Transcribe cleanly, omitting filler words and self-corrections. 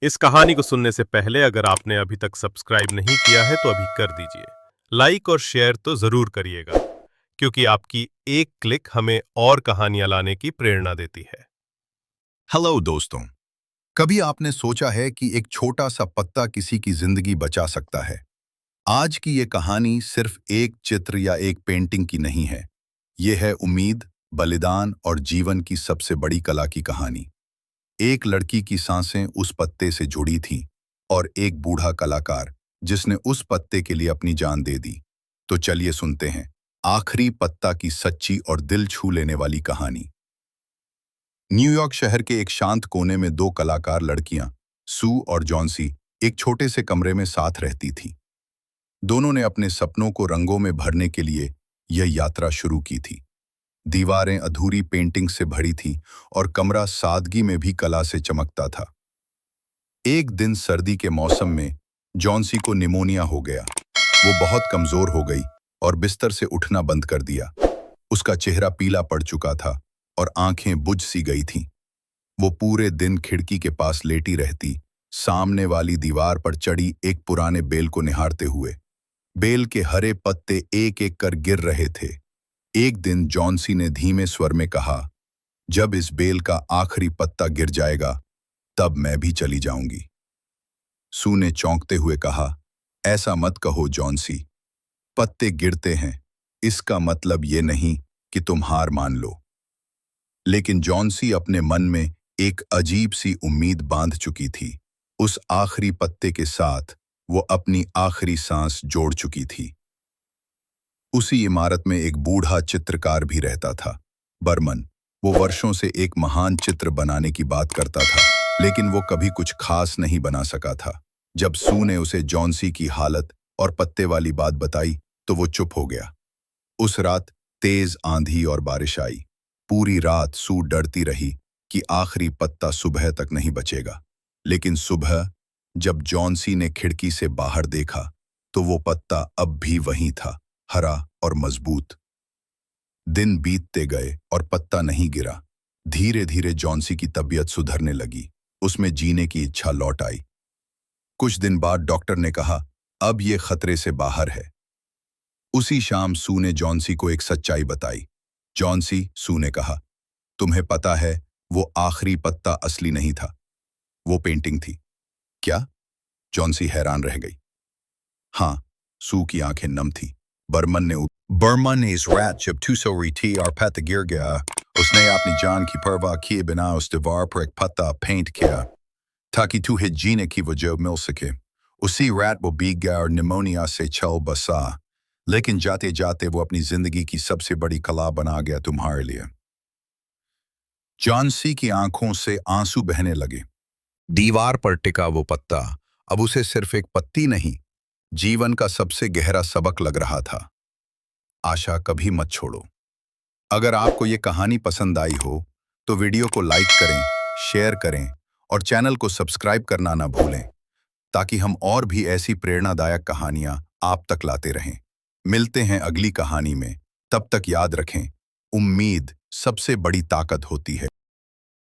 इस कहानी को सुनने से पहले अगर आपने अभी तक सब्सक्राइब नहीं किया है तो अभी कर दीजिए। लाइक और शेयर तो जरूर करिएगा, क्योंकि आपकी एक क्लिक हमें और कहानियां लाने की प्रेरणा देती है। हेलो दोस्तों। कभी आपने सोचा है कि एक छोटा सा पत्ता किसी की जिंदगी बचा सकता है? आज की ये कहानी सिर्फ एक चित्र या एक पेंटिंग की नहीं है। ये है उम्मीद, बलिदान और जीवन की सबसे बड़ी कला की कहानी। एक लड़की की सांसें उस पत्ते से जुड़ी थीं और एक बूढ़ा कलाकार जिसने उस पत्ते के लिए अपनी जान दे दी। तो चलिए सुनते हैं आखिरी पत्ता की सच्ची और दिल छू लेने वाली कहानी। न्यूयॉर्क शहर के एक शांत कोने में दो कलाकार लड़कियां, सू और जॉन्सी, एक छोटे से कमरे में साथ रहती थीं। दोनों ने अपने सपनों को रंगों में भरने के लिए यह यात्रा शुरू की थी। दीवारें अधूरी पेंटिंग से भरी थीं और कमरा सादगी में भी कला से चमकता था। एक दिन सर्दी के मौसम में जॉन्सी को निमोनिया हो गया। वो बहुत कमजोर हो गई और बिस्तर से उठना बंद कर दिया। उसका चेहरा पीला पड़ चुका था और आंखें बुझ सी गई थीं। वो पूरे दिन खिड़की के पास लेटी रहती, सामने वाली दीवार पर चढ़ी एक पुराने बेल को निहारते हुए। बेल के हरे पत्ते एक एक कर गिर रहे थे। एक दिन जॉन्सी ने धीमे स्वर में कहा, जब इस बेल का आखिरी पत्ता गिर जाएगा तब मैं भी चली जाऊंगी। सू ने चौंकते हुए कहा, ऐसा मत कहो जॉन्सी। पत्ते गिरते हैं, इसका मतलब ये नहीं कि तुम हार मान लो। लेकिन जॉन्सी अपने मन में एक अजीब सी उम्मीद बांध चुकी थी। उस आखिरी पत्ते के साथ वो अपनी आखिरी सांस जोड़ चुकी थी। उसी इमारत में एक बूढ़ा चित्रकार भी रहता था, बर्मन। वो वर्षों से एक महान चित्र बनाने की बात करता था, लेकिन वो कभी कुछ खास नहीं बना सका था। जब सू ने उसे जॉन्सी की हालत और पत्ते वाली बात बताई तो वो चुप हो गया। उस रात तेज आंधी और बारिश आई। पूरी रात सू डरती रही कि आखिरी पत्ता सुबह तक नहीं बचेगा। लेकिन सुबह जब जॉन्सी ने खिड़की से बाहर देखा तो वो पत्ता अब भी वहीं था, हरा और मजबूत। दिन बीतते गए और पत्ता नहीं गिरा। धीरे धीरे जॉन्सी की तबीयत सुधरने लगी। उसमें जीने की इच्छा लौट आई। कुछ दिन बाद डॉक्टर ने कहा, अब ये खतरे से बाहर है। उसी शाम सू ने जॉन्सी को एक सच्चाई बताई। जॉन्सी, सू ने कहा, तुम्हें पता है वो आखिरी पत्ता असली नहीं था, वो पेंटिंग थी। क्या? जॉन्सी हैरान रह गई। हाँ, सू की आंखें नम थी। बर्मन ने इस रात जब टूसो रही थी और पत्ता गिर गया, उसने अपनी जान की परवाह किए बिना उस दीवार पर एक पत्ता पेंट किया ताकि तुम्हें जीने की वजह मिल सके। उसी रात वो भीग गया और निमोनिया से चल बसा, लेकिन जाते जाते वो अपनी जिंदगी की सबसे बड़ी कला बना गया तुम्हारे लिए। जॉन्सी की आंखों से आंसू बहने लगे। दीवार पर टिका वो पत्ता अब उसे सिर्फ एक पत्ती नहीं, जीवन का सबसे गहरा सबक लग रहा था। आशा कभी मत छोड़ो। अगर आपको ये कहानी पसंद आई हो तो वीडियो को लाइक करें, शेयर करें और चैनल को सब्सक्राइब करना ना भूलें, ताकि हम और भी ऐसी प्रेरणादायक कहानियां आप तक लाते रहें। मिलते हैं अगली कहानी में। तब तक याद रखें, उम्मीद सबसे बड़ी ताकत होती है।